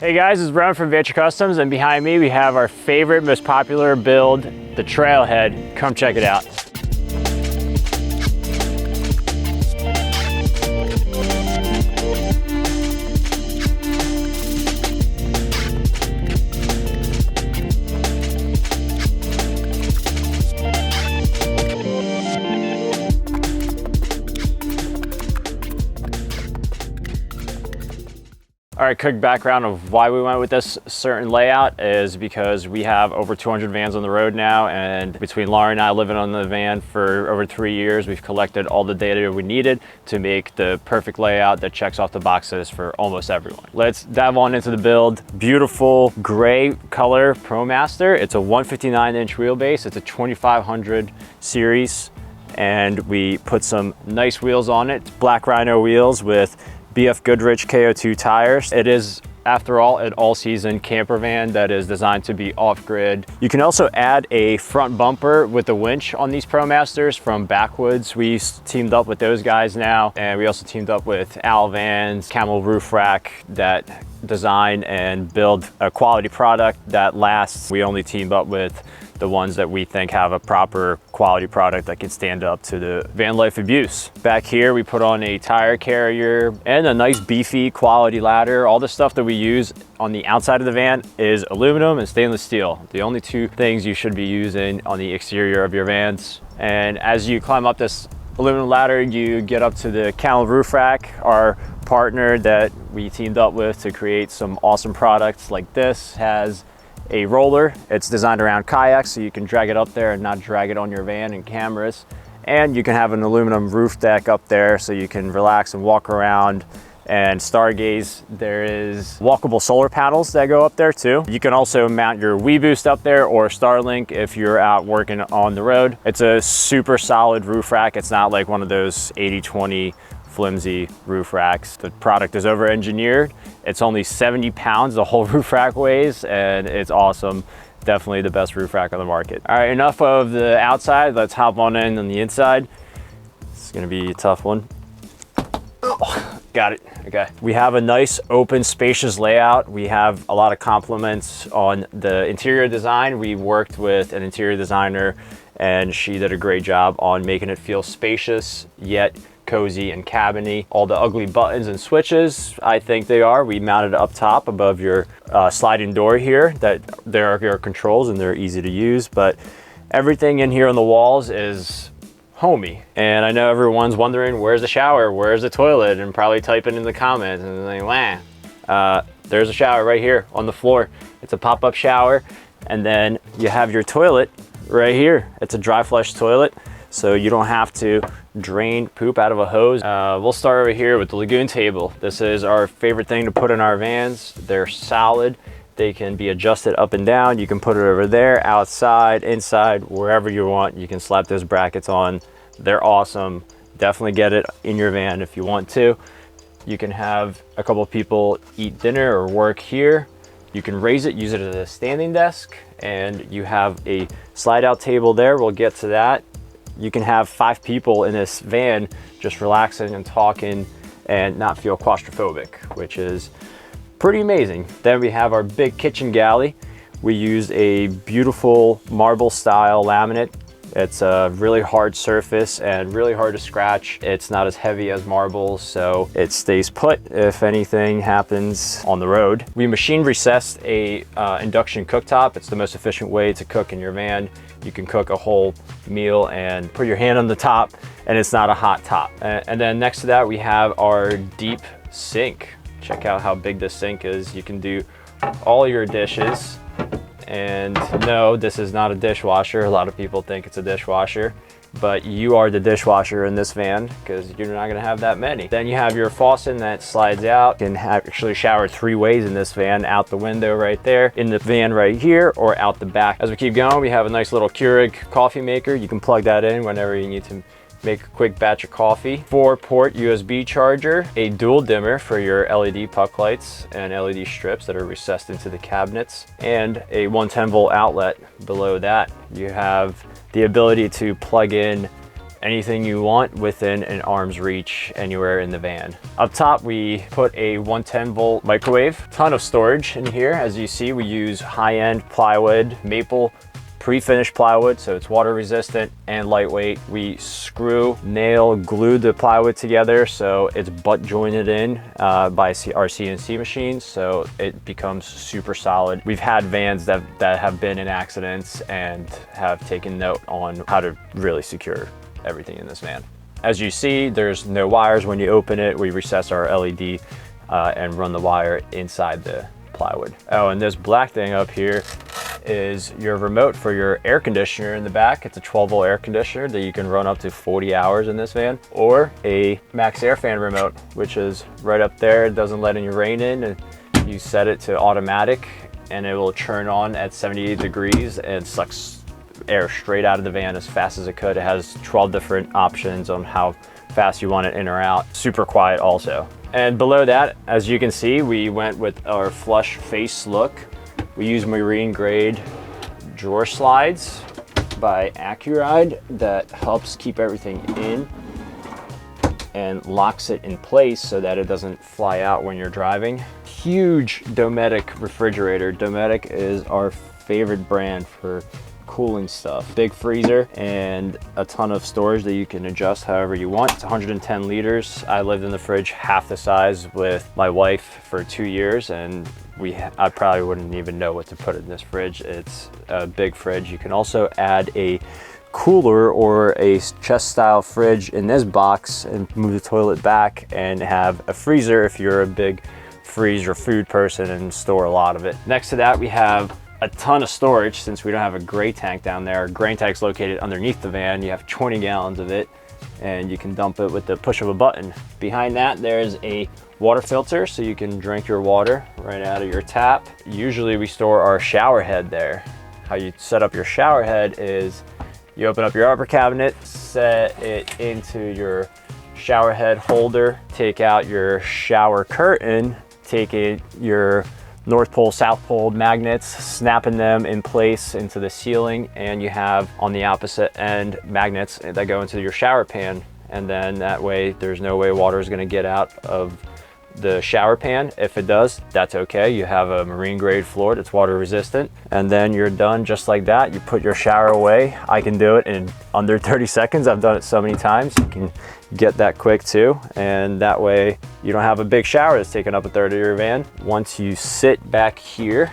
Hey guys, it's Brown from Vanture Customs, and behind me we have our favorite, most popular build, the TRAILHEAD. Come check it out. All right, quick background of why we went with this certain layout is because we have over 200 vans on the road now, and between Laura and I living on the van for over 3 years, we've collected all the data we needed to make the perfect layout that checks off the boxes for almost everyone. Let's dive on into the build. Beautiful gray color ProMaster. It's a 159-inch wheelbase. It's a 2500 series, and we put some nice wheels on it. Black Rhino wheels with BF Goodrich KO2 tires. It is, after all, an all-season camper van that is designed to be off-grid. You can also add a front bumper with a winch on these ProMasters from Backwoods. We teamed up with those guys now, and we also teamed up with Alvan's Camel Roof Rack that design and build a quality product that lasts. We only teamed up with the ones that we think have a proper quality product that can stand up to the van life abuse. Back here, we put on a tire carrier and a nice beefy quality ladder. All the stuff that we use on the outside of the van is aluminum and stainless steel. The only two things you should be using on the exterior of your vans. And as you climb up this aluminum ladder, you get up to the Camel Roof Rack, our partner that we teamed up with to create some awesome products like this. Has a roller. It's designed around kayaks, so you can drag it up there and not drag it on your van and cameras. And you can have an aluminum roof deck up there so you can relax and walk around and stargaze. There is walkable solar panels that go up there too. You can also mount your WeBoost up there or Starlink if you're out working on the road. It's a super solid roof rack. It's not like one of those 80-20 flimsy roof racks. The product is over-engineered. It's only 70 pounds, the whole roof rack weighs, and it's awesome. Definitely the best roof rack on the market. All right, enough of the outside. Let's hop on the inside. It's gonna be a tough one. Oh, got it, okay. We have a nice, open, spacious layout. We have a lot of compliments on the interior design. We worked with an interior designer, and she did a great job on making it feel spacious, yet cozy and cabiny. All the ugly buttons and switches, I think they are. We mounted up top above your sliding door here. That there are your controls and they're easy to use, but everything in here on the walls is homey. And I know everyone's wondering, where's the shower? Where's the toilet? And probably typing in the comments and like, wah. There's a shower right here on the floor. It's a pop-up shower. And then you have your toilet right here. It's a dry flush toilet, so you don't have to drain poop out of a hose. We'll start over here with the Lagoon table. This is our favorite thing to put in our vans. They're solid. They can be adjusted up and down. You can put it over there, outside, inside, wherever you want. You can slap those brackets on. They're awesome. Definitely get it in your van if you want to. You can have a couple of people eat dinner or work here. You can raise it, use it as a standing desk, and you have a slide out table there. We'll get to that. You can have 5 people in this van just relaxing and talking and not feel claustrophobic, which is pretty amazing. Then we have our big kitchen galley. We use a beautiful marble style laminate. It's a really hard surface and really hard to scratch. It's not as heavy as marbles, so it stays put if anything happens on the road. We machine recessed a induction cooktop. It's the most efficient way to cook in your van. You can cook a whole meal and put your hand on the top, and it's not a hot top. And then next to that, we have our deep sink. Check out how big this sink is. You can do all your dishes. And no, this is not a dishwasher. A lot of people think it's a dishwasher, but you are the dishwasher in this van because you're not gonna have that many. Then you have your faucet that slides out. You can actually shower 3 ways in this van: out the window right there, in the van right here, or out the back. As we keep going, we have a nice little Keurig coffee maker. You can plug that in whenever you need to make a quick batch of coffee. 4-port USB charger, a dual dimmer for your LED puck lights and LED strips that are recessed into the cabinets, and a 110-volt outlet below that. You have the ability to plug in anything you want within an arm's reach anywhere in the van. Up top, we put a 110 volt microwave, ton of storage in here. As you see, we use high-end plywood, maple pre-finished plywood, so it's water resistant and lightweight. We screw, nail, glue the plywood together so it's butt jointed in by our CNC machines, so it becomes super solid. We've had vans that have been in accidents and have taken note on how to really secure everything in this van. As you see, there's no wires when you open it. We recess our LED and run the wire inside the plywood. Oh, and this black thing up here is your remote for your air conditioner in the back. It's a 12 volt air conditioner that you can run up to 40 hours in this van, or a max air fan remote, which is right up there. It doesn't let any rain in, and you set it to automatic and it will turn on at 78 degrees and sucks air straight out of the van as fast as it could. It has 12 different options on how fast you want it in or out. Super quiet also. And below that, as you can see, we went with our flush face look. We use marine grade drawer slides by Accuride that helps keep everything in and locks it in place so that it doesn't fly out when you're driving. Huge Dometic refrigerator. Dometic is our favorite brand for cooling stuff. Big freezer and a ton of storage that you can adjust however you want. It's 110 liters. I lived in the fridge half the size with my wife for 2 years, and I probably wouldn't even know what to put in this fridge. It's a big fridge. You can also add a cooler or a chest style fridge in this box and move the toilet back and have a freezer if you're a big freeze or food person and store a lot of it. Next to that, we have a ton of storage since we don't have a gray tank down there. Our gray tank's located underneath the van. You have 20 gallons of it and you can dump it with the push of a button. Behind that, there's a water filter so you can drink your water right out of your tap. Usually we store our shower head there. How you set up your shower head is you open up your upper cabinet, set it into your shower head holder, take out your shower curtain, take your North Pole, South Pole magnets, snapping them in place into the ceiling, and you have on the opposite end magnets that go into your shower pan, and then that way there's no way water is going to get out of the shower pan. If it does, that's okay. You have a marine grade floor that's water resistant, and then you're done just like that. You put your shower away. I can do it in under 30 seconds. I've done it so many times. You can get that quick too, and that way you don't have a big shower that's taking up a third of your van. Once you sit back here,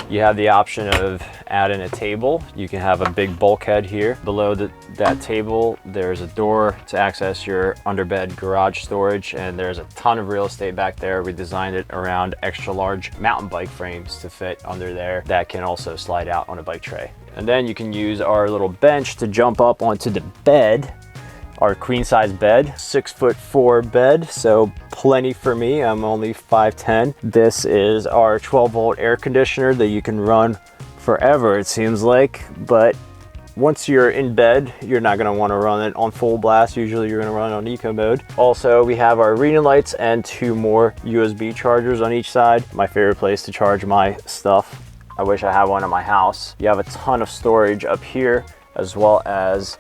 you have the option of adding a table. You can have a big bulkhead here. Below that table, there's a door to access your underbed garage storage, and there's a ton of real estate back there. We designed it around extra large mountain bike frames to fit under there that can also slide out on a bike tray. And then you can use our little bench to jump up onto the bed. Our queen size bed, 6'4" bed, so plenty for me. I'm only 5'10". This is our 12 volt air conditioner that you can run forever, it seems like, but once you're in bed, you're not gonna wanna run it on full blast. Usually you're gonna run it on eco mode. Also, we have our reading lights and 2 more USB chargers on each side. My favorite place to charge my stuff. I wish I had one at my house. You have a ton of storage up here, as well as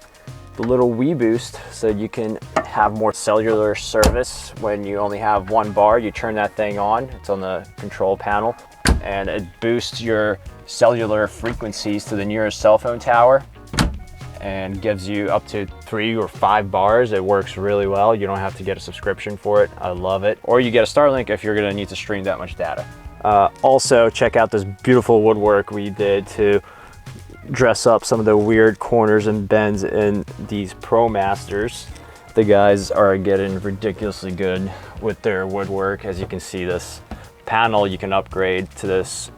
the little wheelbase, so you can have more cellular service. When you only have 1 bar, you turn that thing on. It's on the control panel, and it boosts your cellular frequencies to the nearest cell phone tower and gives you up to 3 or 5 bars. It works really well. You don't have to get a subscription for it. I love it. Or you get a Starlink if you're gonna need to stream that much data. Also, check out this beautiful woodwork we did to dress up some of the weird corners and bends in these ProMasters. The guys are getting ridiculously good with their woodwork. As you can see, this panel you can upgrade to this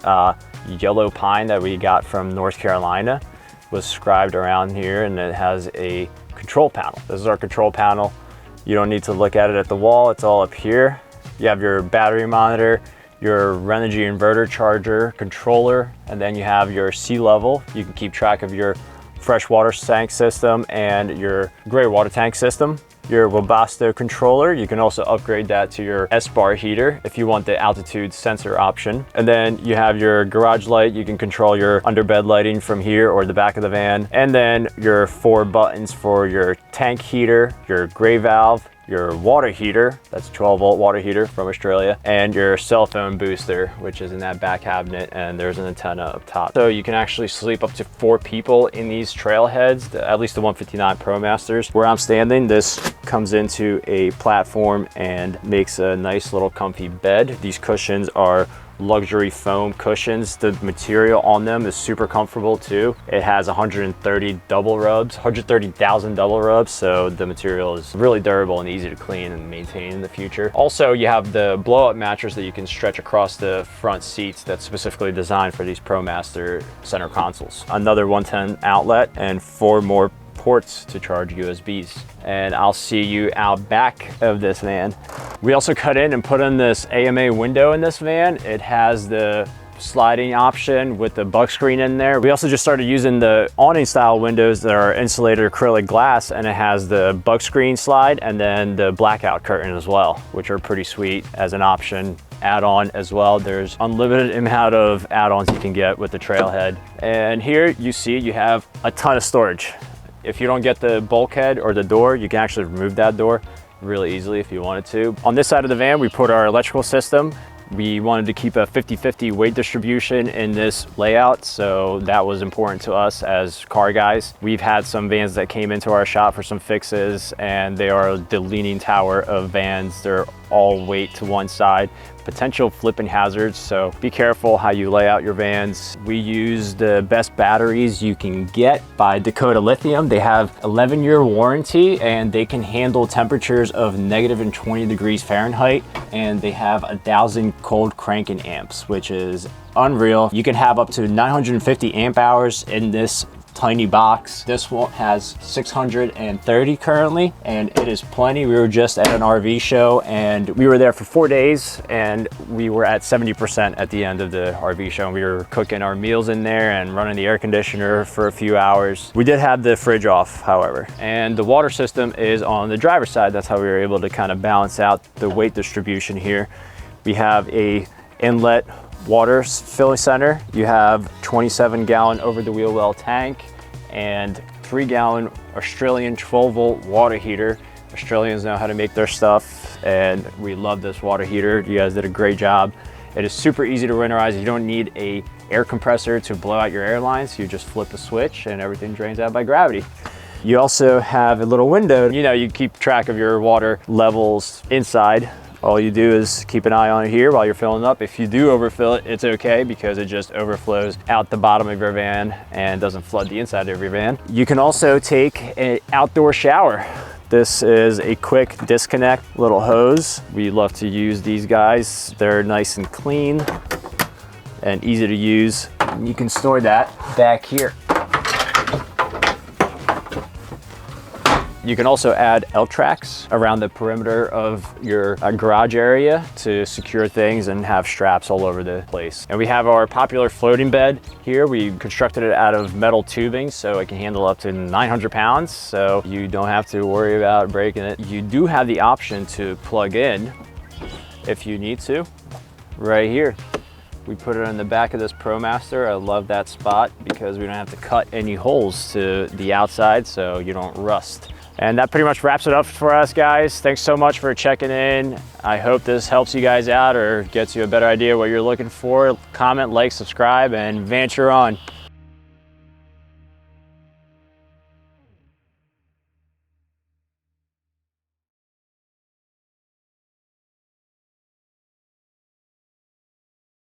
yellow pine that we got from North Carolina. Was scribed around here, and it has a control panel. This is our control panel. You don't need to look at it at the wall. It's all up here. You have your battery monitor, your Renogy inverter charger, controller, and then you have your sea level. You can keep track of your fresh water tank system and your gray water tank system. your Webasto controller. You can also upgrade that to your S-bar heater if you want the altitude sensor option. And then you have your garage light. You can control your underbed lighting from here or the back of the van. And then your 4 buttons for your tank heater, your gray valve, your water heater, that's a 12-volt water heater from Australia, and your cell phone booster, which is in that back cabinet, and there's an antenna up top. So you can actually sleep up to 4 people in these Trailheads, at least the 159 ProMasters. Where I'm standing, this comes into a platform and makes a nice little comfy bed. These cushions are luxury foam cushions. The material on them is super comfortable too. It has 130 double rubs, 130,000 double rubs, so the material is really durable and easy to clean and maintain in the future. Also, you have the blow-up mattress that you can stretch across the front seats that's specifically designed for these ProMaster center consoles. Another 110 outlet and 4 more ports to charge USBs. And I'll see you out back of this van. We also cut in and put in this AMA window in this van. It has the sliding option with the buck screen in there. We also just started using the awning style windows that are insulated acrylic glass, and it has the buck screen slide and then the blackout curtain as well, which are pretty sweet as an option add-on as well. There's unlimited amount of add-ons you can get with the Trailhead. And here you see you have a ton of storage. If you don't get the bulkhead or the door, you can actually remove that door really easily if you wanted to. On this side of the van, we put our electrical system. We wanted to keep a 50-50 weight distribution in this layout, so that was important to us as car guys. We've had some vans that came into our shop for some fixes, and they are the leaning tower of vans. They're all weight to one side, potential flipping hazards, so be careful how you lay out your vans. We use the best batteries you can get by Dakota Lithium. They have 11-year warranty, and they can handle temperatures of -20 degrees Fahrenheit, and they have 1,000 cold cranking amps, which is unreal. You can have up to 950 amp hours in this tiny box. This one has 630 currently, and it is plenty. We were just at an RV show, and we were there for 4 days, and we were at 70% at the end of the RV show. We were cooking our meals in there and running the air conditioner for a few hours. We did have the fridge off, however, and the water system is on the driver's side. That's how we were able to kind of balance out the weight distribution here. We have a inlet water filling center. You have 27-gallon over the wheel well tank and 3-gallon Australian 12-volt water heater. Australians know how to make their stuff, and we love this water heater. You guys did a great job. It is super easy to winterize. You don't need a air compressor to blow out your air lines. You just flip a switch and everything drains out by gravity. You also have a little window. You know, you keep track of your water levels inside. All you do is keep an eye on it here while you're filling up. If you do overfill it, it's okay because it just overflows out the bottom of your van and doesn't flood the inside of your van. You can also take an outdoor shower. This is a quick disconnect little hose. We love to use these guys. They're nice and clean and easy to use. You can store that back here. You can also add L-tracks around the perimeter of your garage area to secure things and have straps all over the place. And we have our popular floating bed here. We constructed it out of metal tubing so it can handle up to 900 pounds, so you don't have to worry about breaking it. You do have the option to plug in if you need to, right here. We put it on the back of this ProMaster. I love that spot because we don't have to cut any holes to the outside so you don't rust. And that pretty much wraps it up for us, guys. Thanks so much for checking in. I hope this helps you guys out or gets you a better idea what you're looking for. Comment, like, subscribe, and Vanture on.